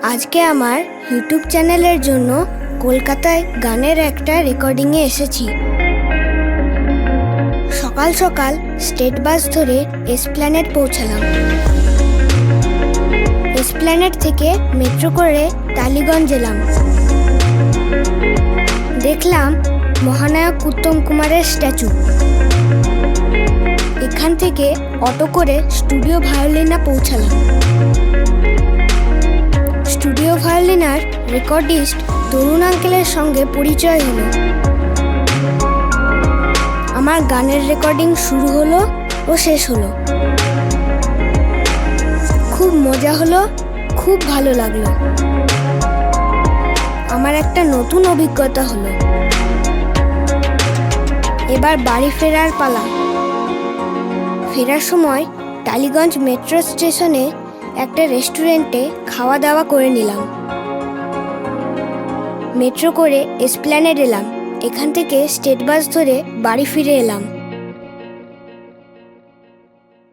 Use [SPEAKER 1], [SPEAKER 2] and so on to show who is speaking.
[SPEAKER 1] আজকে আমার ইউটিউব চ্যানেলের জন্য কলকাতায় গানের একটা রেকর্ডিংয়ে এসেছি। সকাল সকাল স্টেট বাস ধরে এসপ্ল্যানেড পৌঁছালাম। এসপ্ল্যানেড থেকে মেট্রো করে টালিগঞ্জ এলাম। দেখলাম মহানায়ক উত্তম কুমারের স্ট্যাচু। এখান থেকে অটো করে স্টুডিও ভায়োলিনা পৌঁছালাম। স্টুডিও ভায়োলিনার রেকর্ডিস্ট তরুণ আঙ্কেলের সঙ্গে পরিচয় হলো। আমার গানের রেকর্ডিং শুরু হলো ও শেষ হলো। খুব মজা হলো, খুব ভালো লাগলো। আমার একটা নতুন অভিজ্ঞতা হলো। এবার বাড়ি ফেরার পালা। ফেরার সময় টালিগঞ্জ মেট্রো স্টেশনে একটা রেস্টুরেন্টে খাওয়া দাওয়া করে নিলাম। মেট্রো করে এসপ্ল্যানেড এলাম। এখান থেকে স্টেট বাস ধরে বাড়ি ফিরে এলাম।